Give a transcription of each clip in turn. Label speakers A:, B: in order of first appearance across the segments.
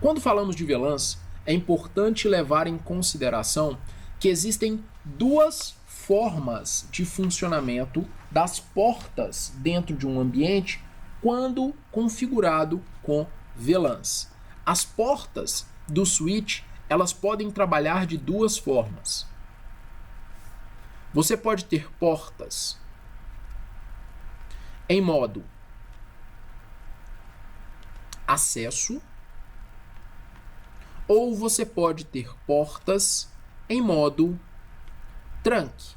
A: Quando falamos de VLANs, é importante levar em consideração que existem duas formas de funcionamento das portas dentro de um ambiente quando configurado com VLANs. As portas do switch, elas podem trabalhar de duas formas. Você pode ter portas em modo acesso, ou você pode ter portas em modo tranque.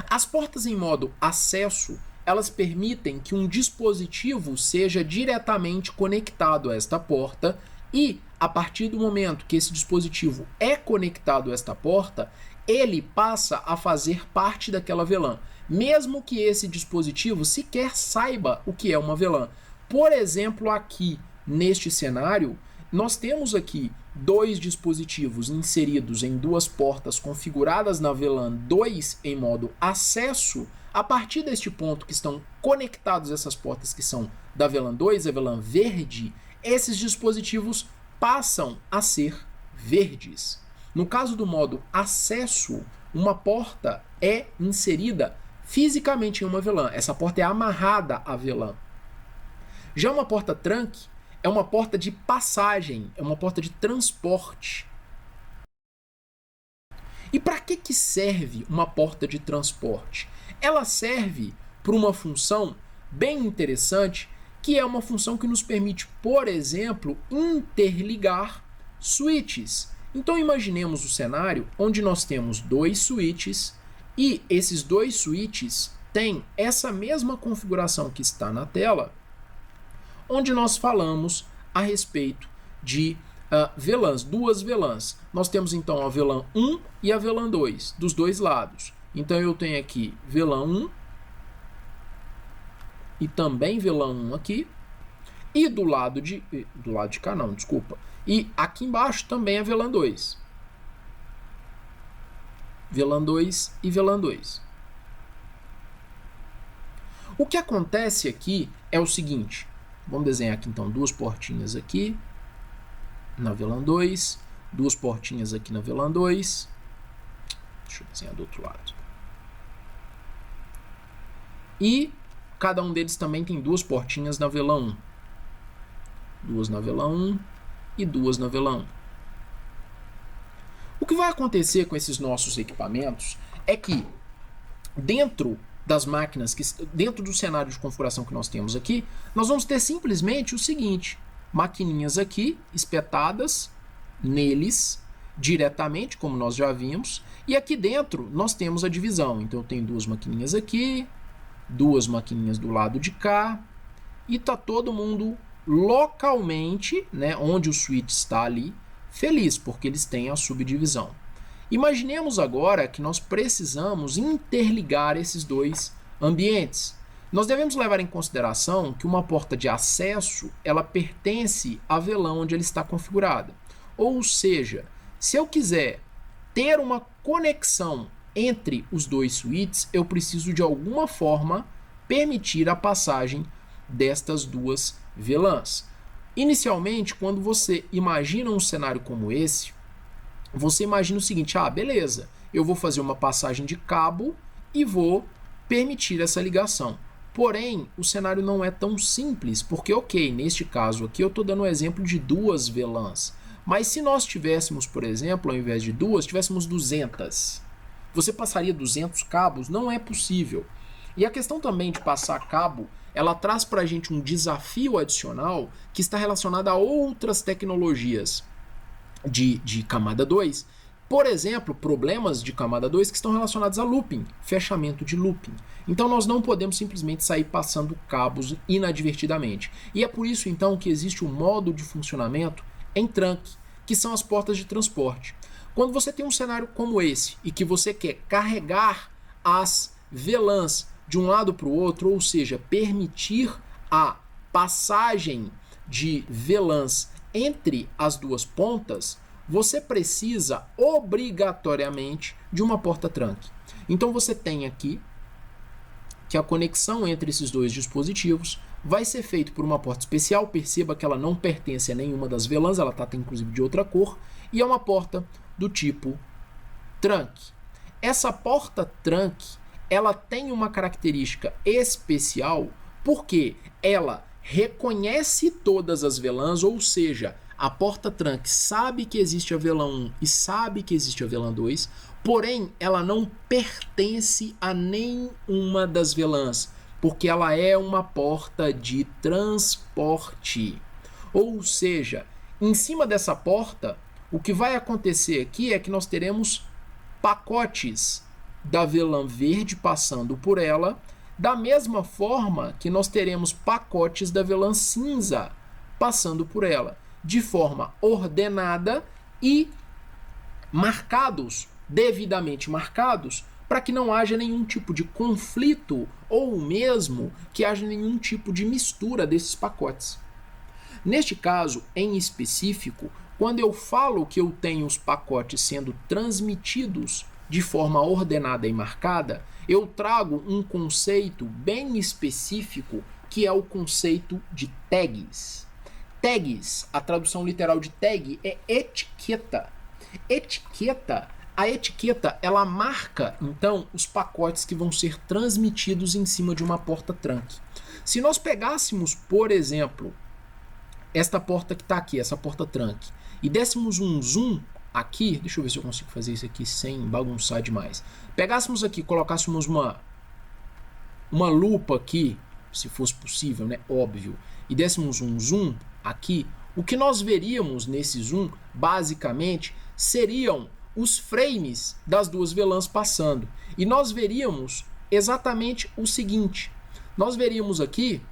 A: As portas em modo acesso, elas permitem que um dispositivo seja diretamente conectado a esta porta e, a partir do momento que esse dispositivo é conectado a esta porta, ele passa a fazer parte daquela VLAN, mesmo que esse dispositivo sequer saiba o que é uma VLAN. Por exemplo, aqui neste cenário, nós temos aqui dois dispositivos inseridos em duas portas configuradas na VLAN 2 em modo acesso. A partir deste ponto que estão conectados essas portas que são da VLAN 2, a VLAN verde, esses dispositivos passam a ser verdes. No caso do modo acesso, uma porta é inserida fisicamente em uma VLAN. Essa porta é amarrada à VLAN. Já uma porta tranque é uma porta de passagem, é uma porta de transporte. E para que serve uma porta de transporte? Ela serve para uma função bem interessante, que é uma função que nos permite, por exemplo, interligar switches. Então imaginemos o cenário onde nós temos dois switches e esses dois switches têm essa mesma configuração que está na tela, onde nós falamos a respeito de VLANs, duas VLANs. Nós temos então a VLAN 1 e a VLAN 2, dos dois lados. Então eu tenho aqui VLAN 1 e também VLAN 1 aqui. E do lado de cá não, desculpa. E aqui embaixo também a VLAN 2. VLAN 2 e VLAN 2. O que acontece aqui é o seguinte. Vamos desenhar aqui então duas portinhas aqui na VLAN 2, duas portinhas aqui na VLAN 2. Deixa eu desenhar do outro lado. E cada um deles também tem duas portinhas na VLAN 1. Duas na VLAN 1 e duas na VLAN 1. O que vai acontecer com esses nossos equipamentos é que dentro das máquinas, dentro do cenário de configuração que nós temos aqui, nós vamos ter simplesmente o seguinte: maquininhas aqui espetadas neles diretamente, como nós já vimos, e aqui dentro nós temos a divisão. Então eu tenho duas maquininhas aqui, duas maquininhas do lado de cá, e tá todo mundo localmente, né, onde o switch está ali, feliz, porque eles têm a subdivisão. Imaginemos agora que nós precisamos interligar esses dois ambientes. Nós devemos levar em consideração que uma porta de acesso, ela pertence à VLAN onde ela está configurada. Ou seja, se eu quiser ter uma conexão entre os dois switches, eu preciso de alguma forma permitir a passagem destas duas VLANs. Inicialmente, quando você imagina um cenário como esse, você imagina o seguinte: beleza, eu vou fazer uma passagem de cabo e vou permitir essa ligação. Porém, o cenário não é tão simples, porque, ok, neste caso aqui eu estou dando um exemplo de duas VLANs, mas se nós tivéssemos, por exemplo, ao invés de duas, tivéssemos 200, você passaria 200 cabos? Não é possível. E a questão também de passar cabo, ela traz para a gente um desafio adicional que está relacionado a outras tecnologias de camada 2, por exemplo, problemas de camada 2 que estão relacionados a looping, fechamento de looping. Então nós não podemos simplesmente sair passando cabos inadvertidamente. E é por isso então que existe um modo de funcionamento em trunk, que são as portas de transporte. Quando você tem um cenário como esse e que você quer carregar as VLANs de um lado para o outro, ou seja, permitir a passagem de VLANs entre as duas pontas, você precisa obrigatoriamente de uma porta trunk. Então você tem aqui que a conexão entre esses dois dispositivos vai ser feito por uma porta especial. Perceba que ela não pertence a nenhuma das VLANs, ela está inclusive de outra cor, e é uma porta do tipo trunk. Essa porta trunk, ela tem uma característica especial porque ela reconhece todas as VLANs, ou seja, a porta trunk sabe que existe a VLAN 1 e sabe que existe a VLAN 2, porém ela não pertence a nenhuma das VLANs, porque ela é uma porta de transporte. Ou seja, em cima dessa porta, o que vai acontecer aqui é que nós teremos pacotes da VLAN verde passando por ela, da mesma forma que nós teremos pacotes da VLAN cinza passando por ela, de forma ordenada e marcados, devidamente marcados, para que não haja nenhum tipo de conflito ou mesmo que haja nenhum tipo de mistura desses pacotes. Neste caso, em específico, quando eu falo que eu tenho os pacotes sendo transmitidos de forma ordenada e marcada, eu trago um conceito bem específico que é o conceito de tags. Tags, a tradução literal de tag é etiqueta. A etiqueta, ela marca, então, os pacotes que vão ser transmitidos em cima de uma porta trunk. Se nós pegássemos, por exemplo, esta porta que está aqui, essa porta trunk, e dessemos um zoom aqui, deixa eu ver se eu consigo fazer isso aqui sem bagunçar demais. Pegássemos aqui, colocássemos uma lupa aqui, se fosse possível, né? Óbvio, e dessemos um zoom aqui, o que nós veríamos nesse zoom, basicamente, seriam os frames das duas VLANs passando. E nós veríamos exatamente o seguinte. Nós veríamos aqui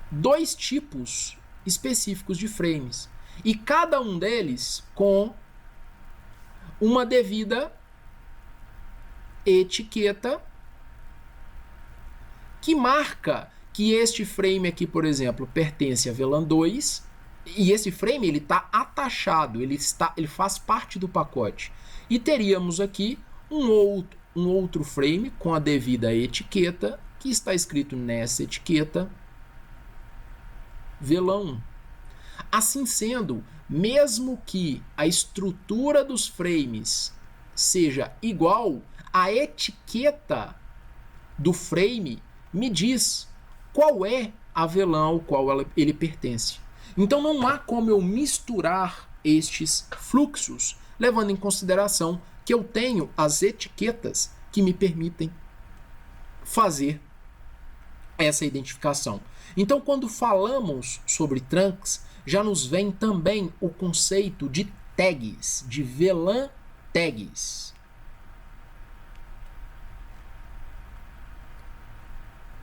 A: dois tipos específicos de frames. E cada um deles com uma devida etiqueta que marca que este frame aqui, por exemplo, pertence a VLAN 2 e esse frame ele está atachado, ele faz parte do pacote. E teríamos aqui um outro frame com a devida etiqueta que está escrito nessa etiqueta VLAN 1. Assim sendo, mesmo que a estrutura dos frames seja igual, a etiqueta do frame me diz qual é a VLAN ao qual ele pertence. Então não há como eu misturar estes fluxos, levando em consideração que eu tenho as etiquetas que me permitem fazer essa identificação. Então, quando falamos sobre trunks, já nos vem também o conceito de tags, de VLAN tags,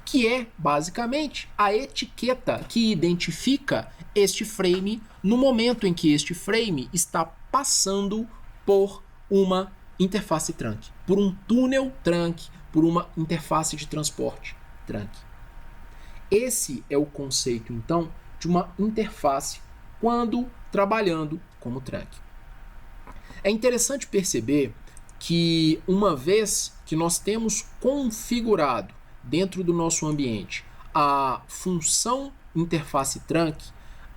A: que é basicamente a etiqueta que identifica este frame no momento em que este frame está passando por uma interface trunk, por um túnel trunk, por uma interface de transporte trunk. Esse é o conceito, então, de uma interface quando trabalhando como trunk. É interessante perceber que uma vez que nós temos configurado dentro do nosso ambiente a função interface trunk,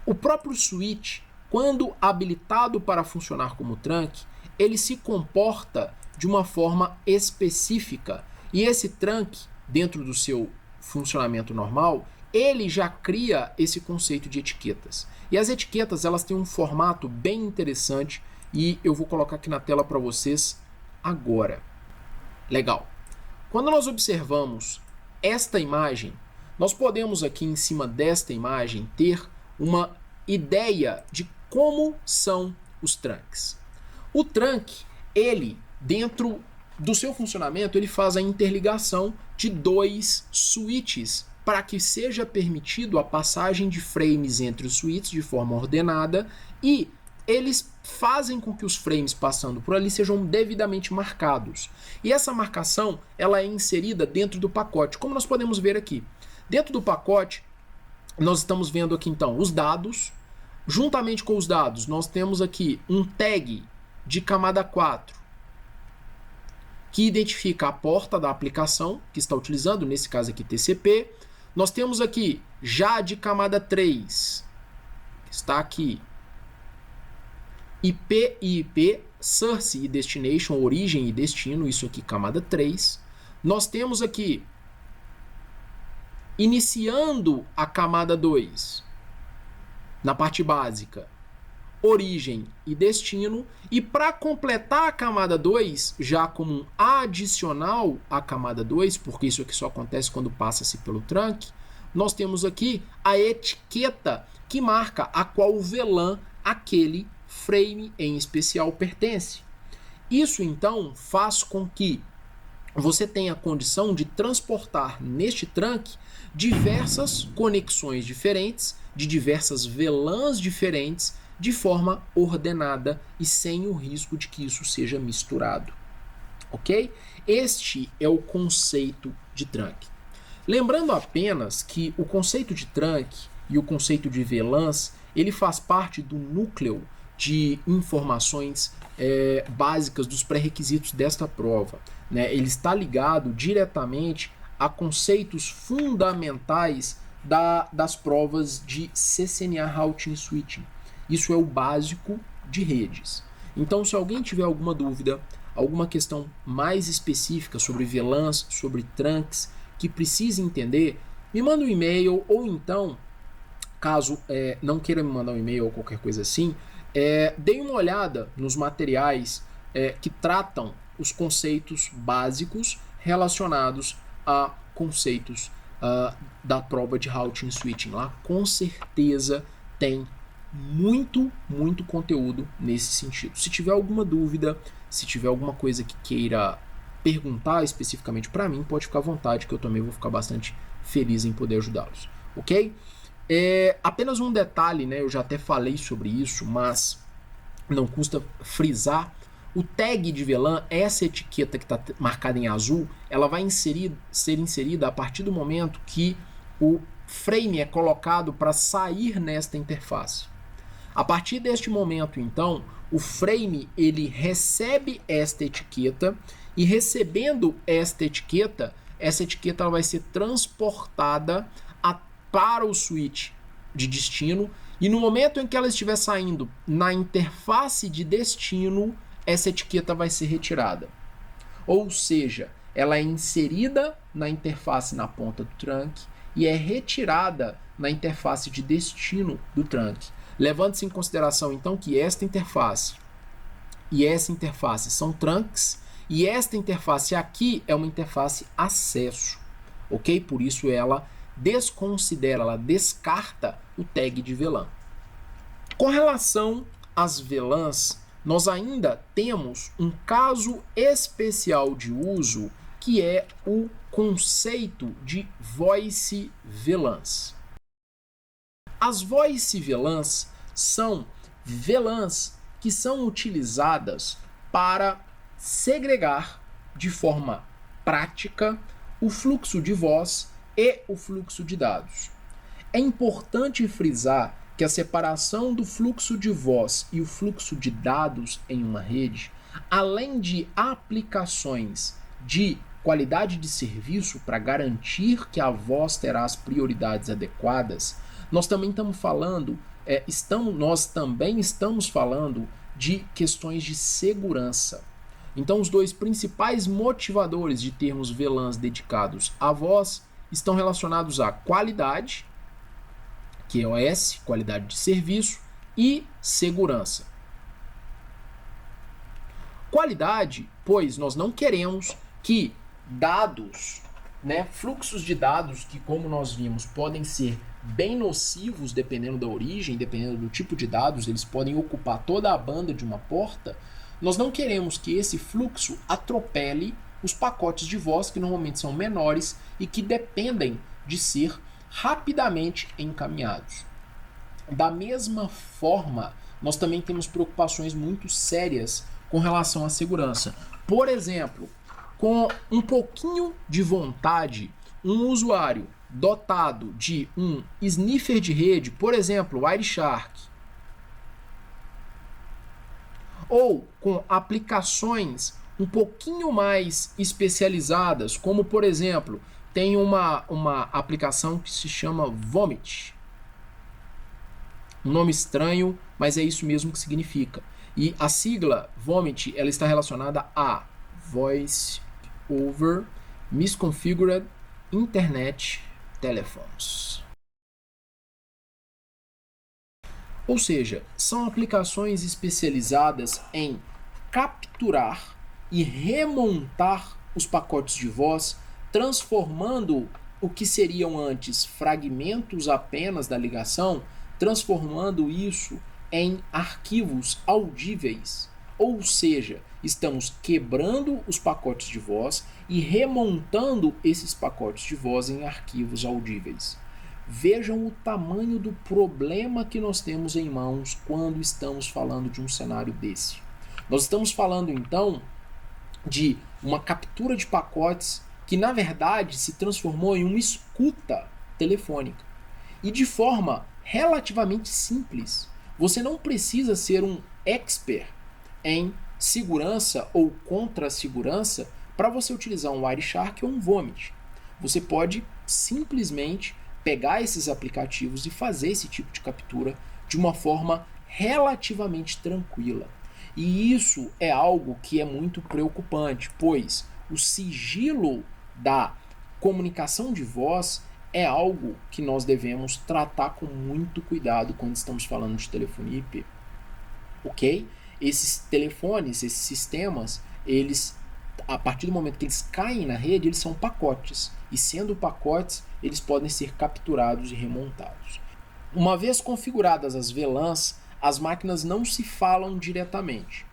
A: o próprio switch, quando habilitado para funcionar como trunk, ele se comporta de uma forma específica. E esse trunk, dentro do seu funcionamento normal, ele já cria esse conceito de etiquetas. E as etiquetas, elas têm um formato bem interessante e eu vou colocar aqui na tela para vocês agora. Legal. Quando nós observamos esta imagem, nós podemos aqui em cima desta imagem ter uma ideia de como são os trunks. O trunk, ele, dentro do seu funcionamento, ele faz a interligação de dois switches para que seja permitido a passagem de frames entre os switches de forma ordenada e eles fazem com que os frames passando por ali sejam devidamente marcados. E essa marcação ela é inserida dentro do pacote, como nós podemos ver aqui. Dentro do pacote, nós estamos vendo aqui então os dados. Juntamente com os dados, nós temos aqui um tag de camada 4 que identifica a porta da aplicação que está utilizando, nesse caso aqui TCP. Nós temos aqui já de camada 3, que está aqui, IP e IP, source e destination, origem e destino, isso aqui camada 3. Nós temos aqui, iniciando a camada 2, na parte básica, origem e destino. E para completar a camada 2, já como um adicional à camada 2, porque isso aqui só acontece quando passa-se pelo trunk, nós temos aqui a etiqueta que marca a qual VLAN aquele frame em especial pertence. Isso então faz com que você tenha a condição de transportar neste trunk diversas conexões diferentes, de diversas VLANs diferentes, de forma ordenada e sem o risco de que isso seja misturado. Ok? Este é o conceito de trunk. Lembrando apenas que o conceito de trunk e o conceito de VLANs, ele faz parte do núcleo de informações básicas dos pré-requisitos desta prova, né? Ele está ligado diretamente a conceitos fundamentais das provas de CCNA Routing Switching. Isso é o básico de redes. Então, se alguém tiver alguma dúvida, alguma questão mais específica sobre VLANs, sobre trunks, que precise entender, me manda um e-mail, ou então, caso não queira me mandar um e-mail ou qualquer coisa assim, dê uma olhada nos materiais que tratam os conceitos básicos relacionados a conceitos da prova de Routing Switching. Lá com certeza tem muito conteúdo nesse sentido. Se tiver alguma dúvida, se tiver alguma coisa que queira perguntar especificamente para mim, pode ficar à vontade, que eu também vou ficar bastante feliz em poder ajudá-los, ok? Apenas um detalhe, né? Eu já até falei sobre isso, mas não custa frisar. O tag de VLAN, essa etiqueta que está marcada em azul, ela vai ser inserida a partir do momento que o frame é colocado para sair nesta interface. A partir deste momento, então, o frame ele recebe esta etiqueta, e recebendo esta etiqueta, essa etiqueta ela vai ser transportada para o switch de destino, e no momento em que ela estiver saindo na interface de destino, essa etiqueta vai ser retirada. Ou seja, ela é inserida na interface na ponta do trunk e é retirada na interface de destino do trunk. Levando-se em consideração, então, que esta interface e essa interface são trunks, e esta interface aqui é uma interface acesso, ok? Por isso ela desconsidera, ela descarta o tag de VLAN. Com relação às VLANs, nós ainda temos um caso especial de uso, que é o conceito de Voice VLANs. As Voice VLANs são VLANs que são utilizadas para segregar de forma prática o fluxo de voz e o fluxo de dados. É importante frisar que a separação do fluxo de voz e o fluxo de dados em uma rede, além de aplicações de qualidade de serviço para garantir que a voz terá as prioridades adequadas, nós também estamos falando, nós também estamos falando de questões de segurança. Então, os dois principais motivadores de termos VLANs dedicados à voz estão relacionados à qualidade, QoS, qualidade de serviço, e segurança. Qualidade, pois nós não queremos que dados, fluxos de dados que, como nós vimos, podem ser bem nocivos dependendo da origem, dependendo do tipo de dados, eles podem ocupar toda a banda de uma porta. Nós não queremos que esse fluxo atropele os pacotes de voz, que normalmente são menores e que dependem de ser rapidamente encaminhados. Da mesma forma, nós também temos preocupações muito sérias com relação à segurança. Por exemplo, com um pouquinho de vontade, um usuário dotado de um sniffer de rede, por exemplo, Wireshark, ou com aplicações um pouquinho mais especializadas, como por exemplo, tem uma aplicação que se chama Vomit. Um nome estranho, mas é isso mesmo que significa. E a sigla Vomit, ela está relacionada a Voice over Misconfigured Internet Telephones. Ou seja, são aplicações especializadas em capturar e remontar os pacotes de voz, transformando o que seriam antes fragmentos apenas da ligação, transformando isso em arquivos audíveis. Ou seja, estamos quebrando os pacotes de voz e remontando esses pacotes de voz em arquivos audíveis. Vejam o tamanho do problema que nós temos em mãos quando estamos falando de um cenário desse. Nós estamos falando então de uma captura de pacotes que na verdade se transformou em uma escuta telefônica. E de forma relativamente simples. Você não precisa ser um expert em segurança ou contra-segurança para você utilizar um Wireshark ou um Vomit. Você pode simplesmente pegar esses aplicativos e fazer esse tipo de captura de uma forma relativamente tranquila. E isso é algo que é muito preocupante, pois o sigilo da comunicação de voz é algo que nós devemos tratar com muito cuidado quando estamos falando de telefonia IP. Ok? Esses telefones, esses sistemas, eles, a partir do momento que eles caem na rede, eles são pacotes. E sendo pacotes, eles podem ser capturados e remontados. Uma vez configuradas as VLANs, as máquinas não se falam diretamente.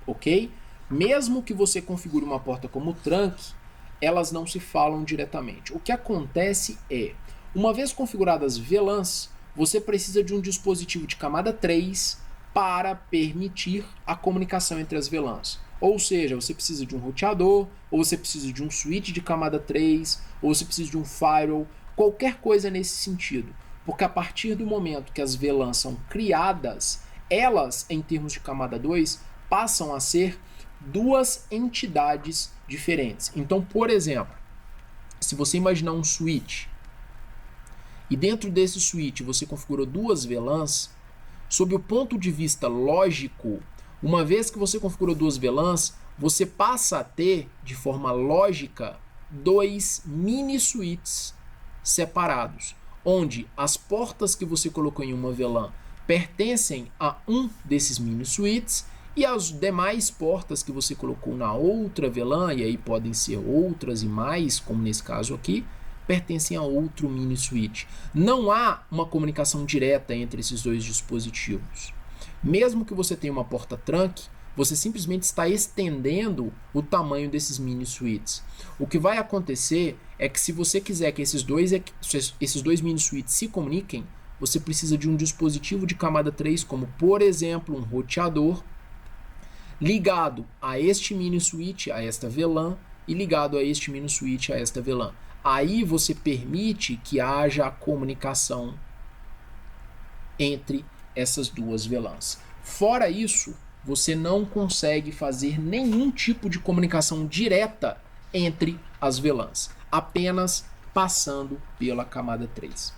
A: Ok? Mesmo que você configure uma porta como trunk, elas não se falam diretamente. O que acontece é, uma vez configuradas VLANs, você precisa de um dispositivo de camada 3 para permitir a comunicação entre as VLANs. Ou seja, você precisa de um roteador, ou você precisa de um switch de camada 3, ou você precisa de um firewall, qualquer coisa nesse sentido. Porque a partir do momento que as VLANs são criadas, elas, em termos de camada 2, passam a ser duas entidades diferentes. Então, por exemplo, se você imaginar um switch, e dentro desse switch você configurou duas VLANs, sob o ponto de vista lógico, uma vez que você configurou duas VLANs, você passa a ter, de forma lógica, dois mini switches separados, onde as portas que você colocou em uma VLAN pertencem a um desses mini switches e as demais portas que você colocou na outra VLAN, e aí podem ser outras e mais, como nesse caso aqui, pertencem a outro mini switch. Não há uma comunicação direta entre esses dois dispositivos. Mesmo que você tenha uma porta trunk, você simplesmente está estendendo o tamanho desses mini switches. O que vai acontecer é que se você quiser que esses dois mini switches se comuniquem, você precisa de um dispositivo de camada 3, como por exemplo um roteador, ligado a este mini switch, a esta VLAN, e ligado a este mini switch, a esta VLAN. Aí você permite que haja a comunicação entre essas duas VLANs. Fora isso, você não consegue fazer nenhum tipo de comunicação direta entre as VLANs, apenas passando pela camada 3.